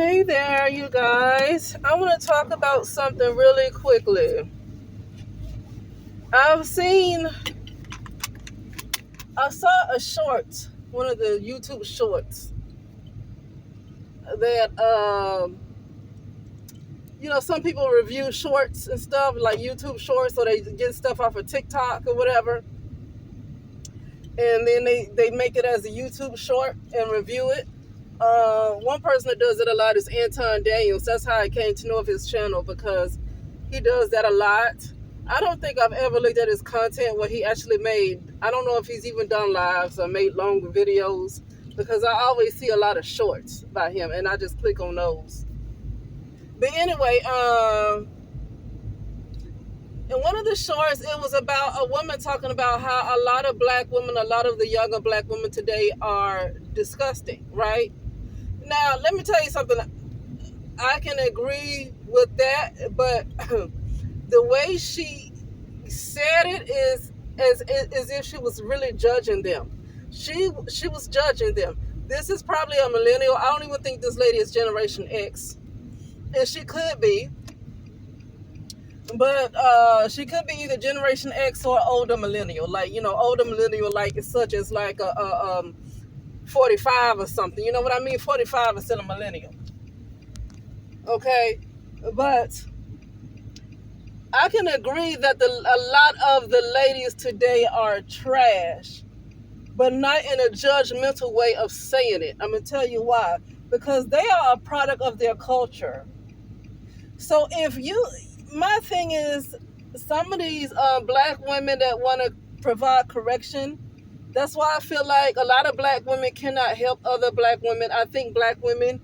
Hey there, you guys. I want to talk about something really quickly. I've seen, I saw a short, one of the YouTube shorts that, some people review shorts and stuff, like YouTube shorts, so they get stuff off of TikTok or whatever. And then they make it as a YouTube short and review it. One person that does it a lot is Anton Daniels. That's how I came to know of his channel, because he does that a lot. I don't think I've ever looked at his content, what he actually made. I don't know if he's even done lives or made longer videos, because I always see a lot of shorts by him and I just click on those. But anyway, in one of the shorts, it was about a woman talking about how a lot of black women, a lot of the younger black women today are disgusting, right? Now, let me tell you something. I can agree with that, but the way she said it is as if she was really judging them. She was judging them. This is probably a millennial. I don't even think this lady is Generation X, and she could be, but she could be either Generation X or older millennial. Like, older millennial, like such as like a 45 or something. You know what I mean? 45 is still a millennial. Okay, but I can agree that a lot of the ladies today are trash, but not in a judgmental way of saying it. I'm going to tell you why. Because they are a product of their culture. So my thing is, some of these black women that want to provide correction, that's why I feel like a lot of black women cannot help other black women. I think black women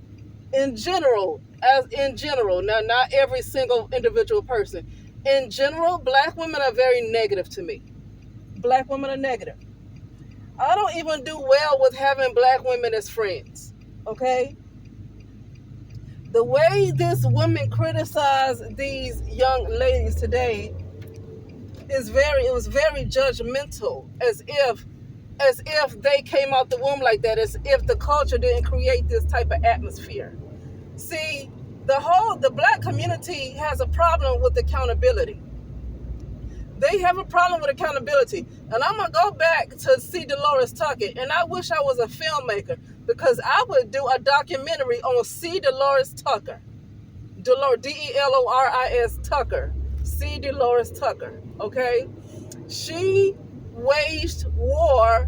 in general, now not every single individual person, in general, black women are very negative to me. Black women are negative. I don't even do well with having black women as friends, okay? The way this woman criticized these young ladies today it was very judgmental, as if they came out the womb like that, as if the culture didn't create this type of atmosphere. See, the black community has a problem with accountability. They have a problem with accountability. And I'm going to go back to C. Dolores Tucker. And I wish I was a filmmaker, because I would do a documentary on C. Dolores Tucker. Deloris Tucker. C. Dolores Tucker. Okay? She waged war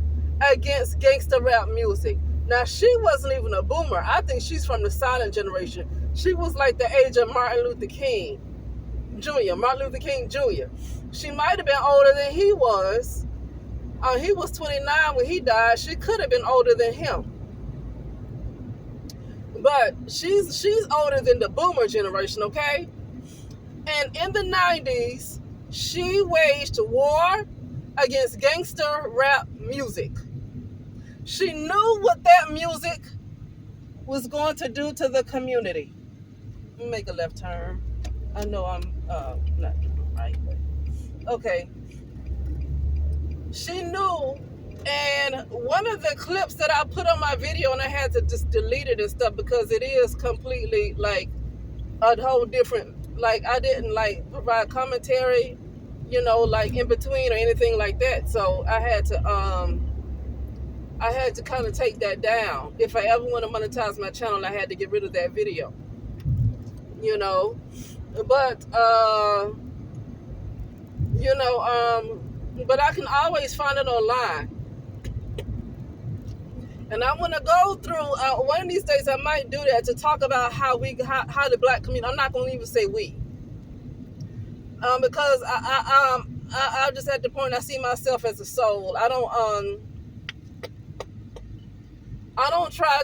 against gangster rap music. Now, she wasn't even a boomer. I think she's from the silent generation. She was like the age of Martin Luther King Jr. She might have been older than he was. He was 29 when he died. She could have been older than him. But she's older than the boomer generation, okay? And in the 90s, she waged war against gangster rap music. She knew what that music was going to do to the community. Let me make a left turn. I know I'm not doing it right, but okay. She knew, and one of the clips that I put on my video, and I had to just delete it and stuff, because it is completely like a whole different, like I didn't like provide commentary, like in between or anything like that. So I had to kind of take that down. If I ever want to monetize my channel, I had to get rid of that video. But but I can always find it online. And I want to go through, one of these days I might do that, to talk about how the black community, I'm not going to even say we. Because I'm just at the point I see myself as a soul. I don't try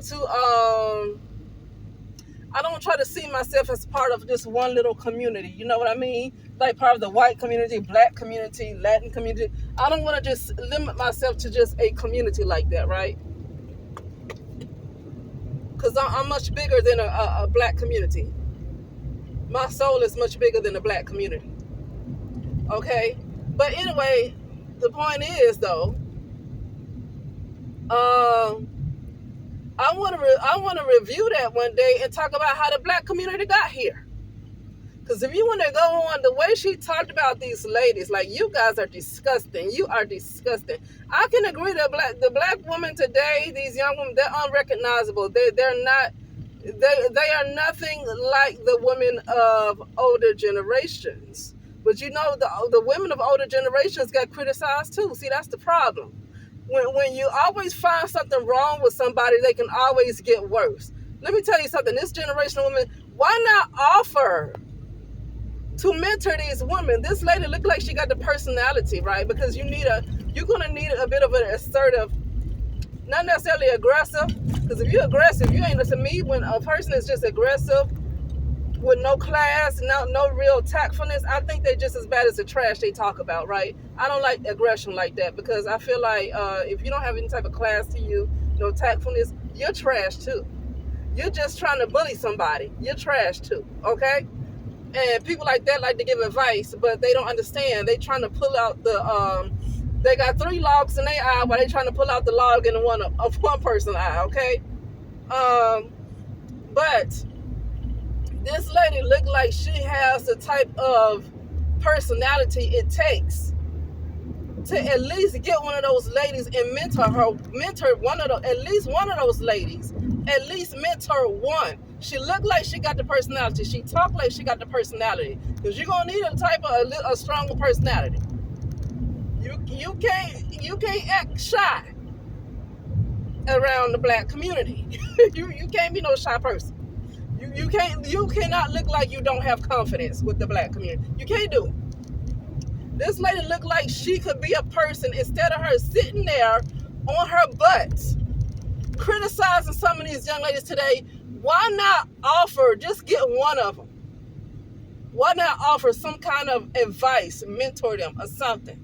to see myself as part of just one little community. You know what I mean? Like part of the white community, black community, Latin community. I don't want to just limit myself to just a community like that, right? Because I'm much bigger than a black community. My soul is much bigger than the black community. Okay? But anyway, the point is, though, I want to review that one day and talk about how the black community got here. Because if you want to go on the way she talked about these ladies, like, you guys are disgusting. You are disgusting. I can agree that the black women today, these young women, they're unrecognizable. They're not. They are nothing like the women of older generations. But you know, the women of older generations got criticized too. See, that's the problem. When you always find something wrong with somebody, they can always get worse. Let me tell you something. This generation of women, why not offer to mentor these women? This lady looked like she got the personality, right? Because you're gonna need a bit of an assertive, not necessarily aggressive. Because if you're aggressive, you ain't to me. When a person is just aggressive with no class, no real tactfulness, I think they're just as bad as the trash they talk about, right? I don't like aggression like that, because I feel like if you don't have any type of class to you, no tactfulness, you're trash too. You're just trying to bully somebody. You're trash too, okay? And people like that like to give advice, but they don't understand. They trying to pull out the they got 3 logs in their eye while they trying to pull out the log in one person's eye, okay? But this lady looked like she has the type of personality it takes to at least get one of those ladies and mentor at least one of those ladies, at least mentor one. She looked like she got the personality. She talked like she got the personality, because you're gonna need a stronger personality. You can't act shy around the black community. you can't be no shy person. You cannot look like you don't have confidence with the black community. You can't do it. This lady looked like she could be a person, instead of her sitting there on her butt criticizing some of these young ladies today. Why not offer, just get one of them? Why not offer some kind of advice, mentor them or something?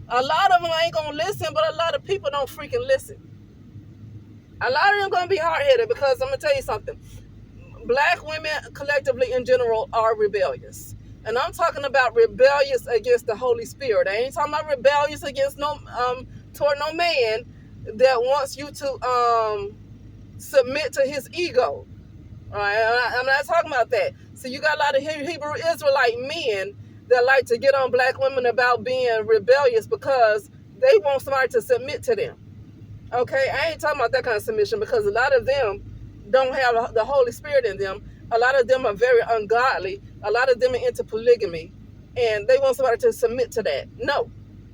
A lot of them ain't gonna listen, but a lot of people don't freaking listen. A lot of them gonna be hard-headed, because I'm gonna tell you something. Black women collectively in general are rebellious. And I'm talking about rebellious against the Holy Spirit. I ain't talking about rebellious against toward no man that wants you to submit to his ego. All right, I'm not talking about that. So you got a lot of Hebrew Israelite men that like to get on black women about being rebellious because they want somebody to submit to them. Okay, I ain't talking about that kind of submission, because a lot of them don't have the Holy Spirit in them. A lot of them are very ungodly. A lot of them are into polygamy, and they want somebody to submit to that. No,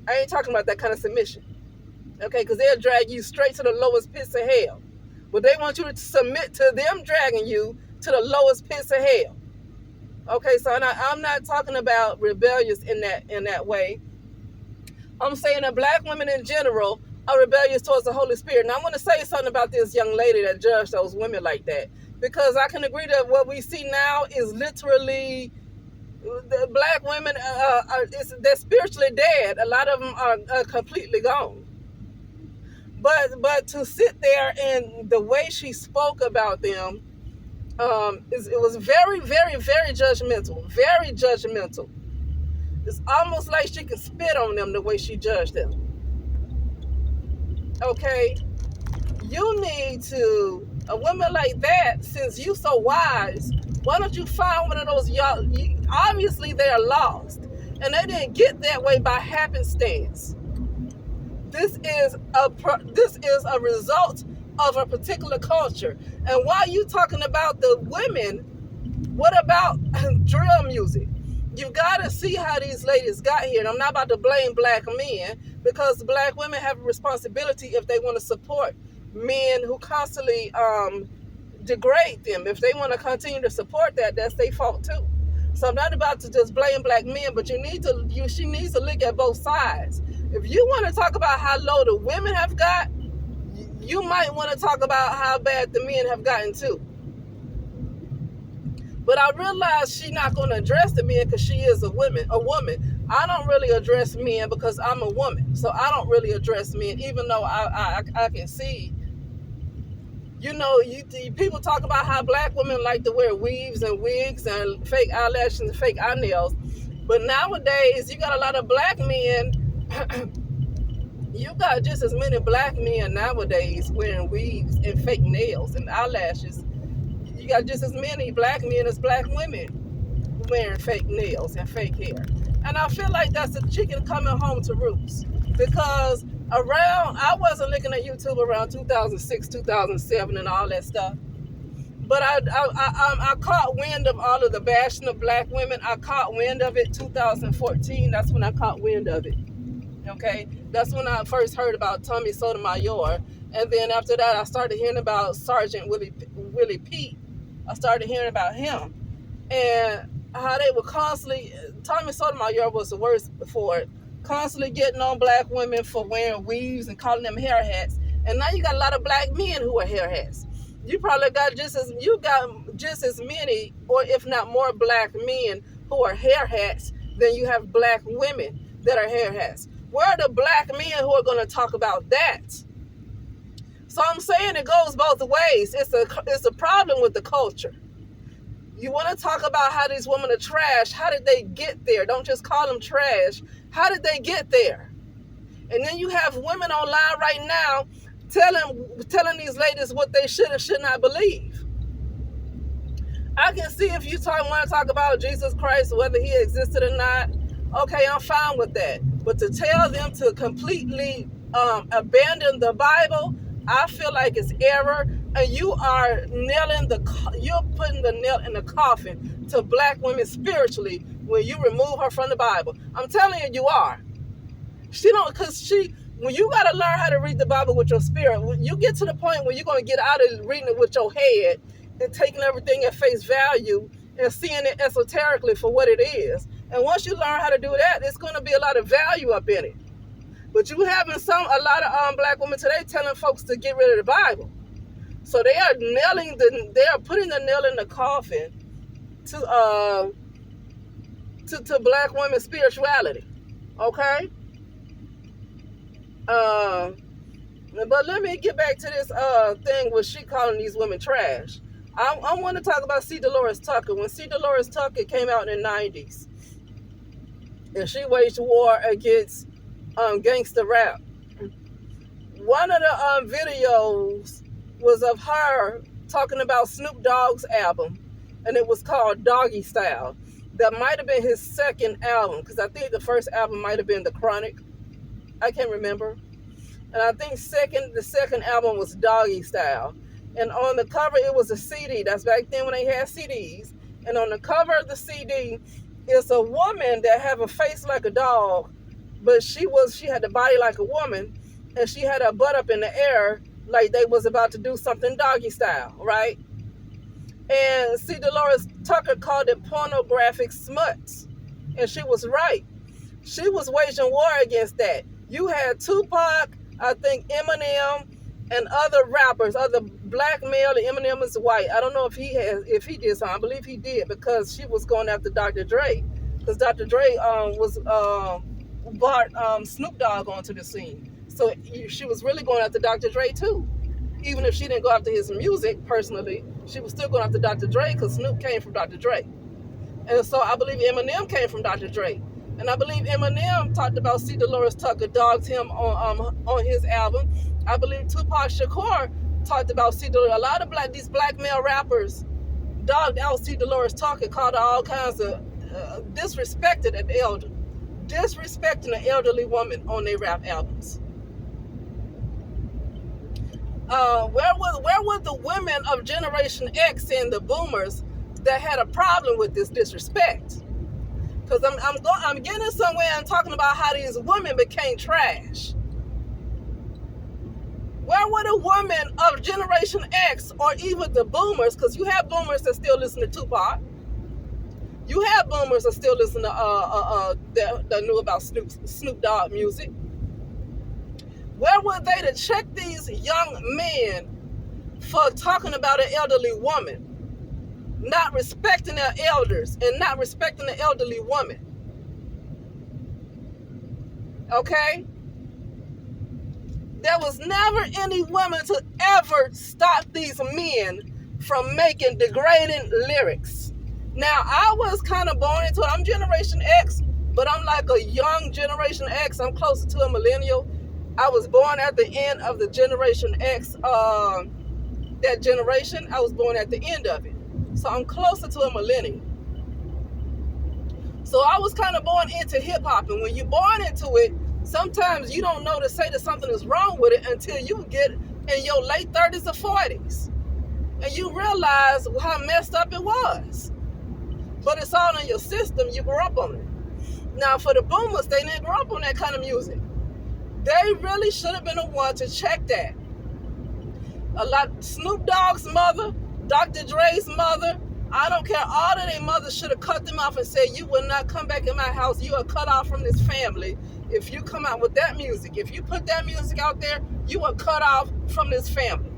I ain't talking about that kind of submission. Okay, because they'll drag you straight to the lowest pits of hell. But they want you to submit to them dragging you to the lowest pits of hell. Okay, so I'm not talking about rebellious in that way. I'm saying that black women in general are rebellious towards the Holy Spirit. And I want to say something about this young lady that judged those women like that, because I can agree that what we see now is literally the black women they're spiritually dead. A lot of them are completely gone. But to sit there and the way she spoke about them, it was very, very, very judgmental. Very judgmental. It's almost like she could spit on them the way she judged them. Okay? You need to, a woman like that, since you so wise, why don't you find one of those y'all? Obviously, they are lost. And they didn't get that way by happenstance. This is a result of a particular culture. And while you talking about the women, what about drill music? You got to see how these ladies got here. And I'm not about to blame black men, because black women have a responsibility if they want to support men who constantly degrade them. If they want to continue to support that, that's their fault too. So I'm not about to just blame black men, but she needs to look at both sides. If you want to talk about how low the women have got, you might want to talk about how bad the men have gotten too. But I realize she's not going to address the men because she is a woman. I don't really address men because I'm a woman. So I don't really address men, even though I can see. You know, people talk about how black women like to wear weaves and wigs and fake eyelashes and fake eye nails. But nowadays, you got a lot of black men You got just as many black men nowadays wearing weaves and fake nails and eyelashes. You got just as many black men as black women wearing fake nails and fake hair. And I feel like that's the chicken coming home to roost. Because I wasn't looking at YouTube around 2006, 2007 and all that stuff. But I caught wind of all of the bashing of black women. I caught wind of it 2014. That's when I caught wind of it. Okay, that's when I first heard about Tommy Sotomayor, and then after that, I started hearing about Sergeant Willie Pete. I started hearing about him and how they were constantly. Tommy Sotomayor was the worst for it, constantly getting on black women for wearing weaves and calling them hair hats. And now you got a lot of black men who are hair hats. You probably got just as many, or if not more, black men who are hair hats than you have black women that are hair hats. Where are the black men who are going to talk about that? So I'm saying it goes both ways. It's a problem with the culture. You want to talk about how these women are trash. How did they get there? Don't just call them trash. How did they get there? And then you have women online right now telling these ladies what they should and should not believe. I can see if you want to talk about Jesus Christ, whether he existed or not. Okay, I'm fine with that. But to tell them to completely abandon the Bible, I feel like it's error. And you're putting the nail in the coffin to black women spiritually when you remove her from the Bible. I'm telling you, you are. When you got to learn how to read the Bible with your spirit, when you get to the point where you're going to get out of reading it with your head and taking everything at face value and seeing it esoterically for what it is. And once you learn how to do that, it's going to be a lot of value up in it. But you having a lot of black women today telling folks to get rid of the Bible. So they are putting the nail in the coffin to black women's spirituality. Okay? But let me get back to this thing where she calling these women trash. I want to talk about C. Dolores Tucker. When C. Dolores Tucker came out in the 90s, and she waged war against gangster rap, one of the videos was of her talking about Snoop Dogg's album, and it was called Doggy Style. That might have been his second album, because I think the first album might have been The Chronic. I can't remember. And I think the second album was Doggy Style. And on the cover, it was a CD. That's back then when they had CDs. And on the cover of the CD is a woman that have a face like a dog, but she had the body like a woman, and she had her butt up in the air like they was about to do something doggy style, right? And C. Dolores Tucker called it pornographic smuts. And she was right. She was waging war against that. You had Tupac, I think Eminem, and other rappers, other black male, and Eminem is white. I don't know if he did something. I believe he did, because she was going after Dr. Dre. Because Dr. Dre brought Snoop Dogg onto the scene. So she was really going after Dr. Dre too. Even if she didn't go after his music personally, she was still going after Dr. Dre, because Snoop came from Dr. Dre. And so I believe Eminem came from Dr. Dre. And I believe Eminem talked about C. Dolores Tucker, dogged him on his album. I believe Tupac Shakur talked about C. Dolores. A lot of these black male rappers dogged out C. Dolores Tucker, called her all kinds of disrespecting an elderly woman on their rap albums. Where were the women of Generation X and the boomers that had a problem with this disrespect? Because I'm getting somewhere and talking about how these women became trash. Where were the women of Generation X, or even the boomers? Because you have boomers that still listen to Tupac. You have boomers that still listen to that knew about Snoop Dogg music. Where were they to check these young men for talking about an elderly woman, not respecting their elders and not respecting the elderly woman? Okay? There was never any woman to ever stop these men from making degrading lyrics. Now, I was kind of born into it. I'm Generation X, but I'm like a young Generation X. I'm closer to a millennial. I was born at the end of the Generation X, that generation. I was born at the end of it. So I'm closer to a millennial. So I was kind of born into hip hop. And when you're born into it, sometimes you don't know to say that something is wrong with it until you get in your late 30s or 40s. And you realize how messed up it was. But it's all in your system. You grew up on it. Now, for the boomers, they didn't grow up on that kind of music. They really should have been the one to check that. Snoop Dogg's mother, Dr. Dre's mother, I don't care, all of their mothers should have cut them off and said, you will not come back in my house. You are cut off from this family. If you come out with that music, if you put that music out there, you are cut off from this family.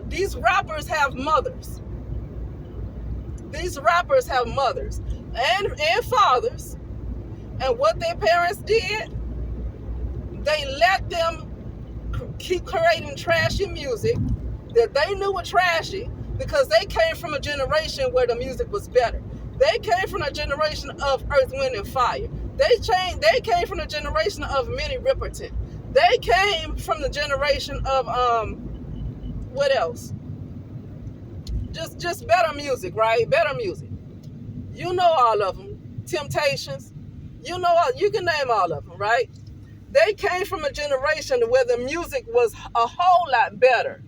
These rappers have mothers. These rappers have mothers and fathers. And what their parents did, they let them keep creating trashy music that they knew were trashy because they came from a generation where the music was better. They came from a generation of Earth, Wind, and Fire. They came from the generation of Minnie Riperton. They came from the generation of what else? Just better music, right? Better music. You know all of them. Temptations. You can name all of them, right? They came from a generation where the music was a whole lot better.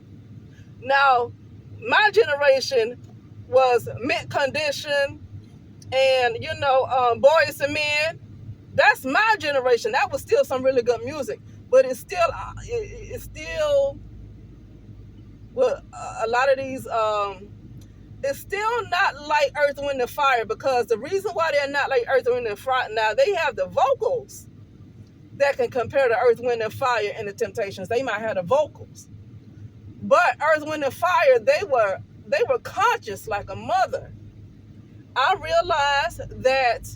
Now, my generation was Mint Condition and, Boys and Men. That's my generation. That was still some really good music. But it's still, well, a lot of these, it's still not like Earth, Wind, and Fire, because the reason why they're not like Earth, Wind, and Fire, now they have the vocals that can compare to Earth, Wind, and Fire and the Temptations. They might have the vocals. But Earth, Wind, and Fire, they were conscious like a mother. I realized that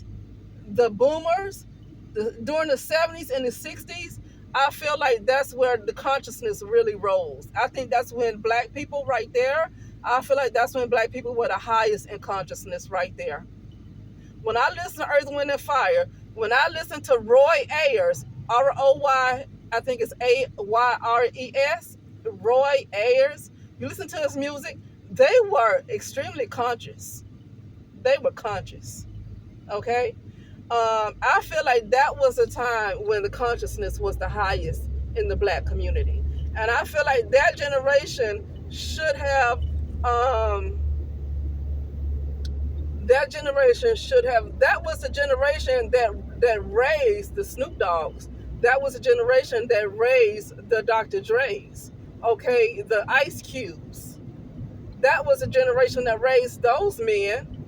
the boomers, during the 70s and the 60s, I feel like that's where the consciousness really rose. I think that's when black people right there, I feel like that's when black people were the highest in consciousness right there. When I listen to Earth, Wind, and Fire, when I listen to Roy Ayers, R-O-Y, I think it's A-Y-R-E-S, Roy Ayers, you listen to his music, they were extremely conscious. They were conscious, okay? I feel like that was a time when the consciousness was the highest in the black community. And I feel like that generation should have, that was the generation that raised the Snoop Doggs. That was a generation that raised the Dr. Dre's, okay, the Ice Cubes. That was a generation that raised those men.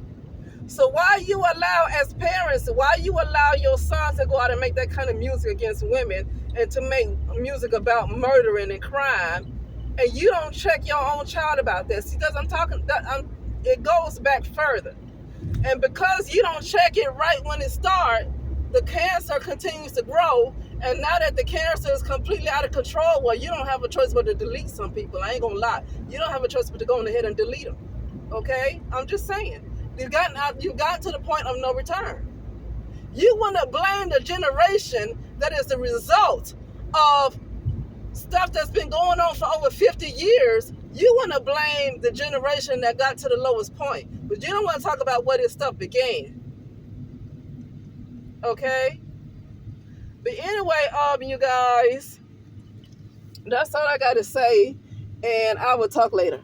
So why you allow, as parents, why you allow your sons to go out and make that kind of music against women and to make music about murdering and crime, and you don't check your own child about this? Because it goes back further. And because you don't check it right when it starts, the cancer continues to grow. And now that the cancer is completely out of control, well, you don't have a choice but to delete some people. I ain't gonna lie. You don't have a choice but to go on ahead and delete them. Okay? I'm just saying. You've gotten to the point of no return. You want to blame the generation that is the result of stuff that's been going on for over 50 years. You want to blame the generation that got to the lowest point. But you don't want to talk about where this stuff began. Okay? But anyway, you guys, that's all I got to say. And I will talk later.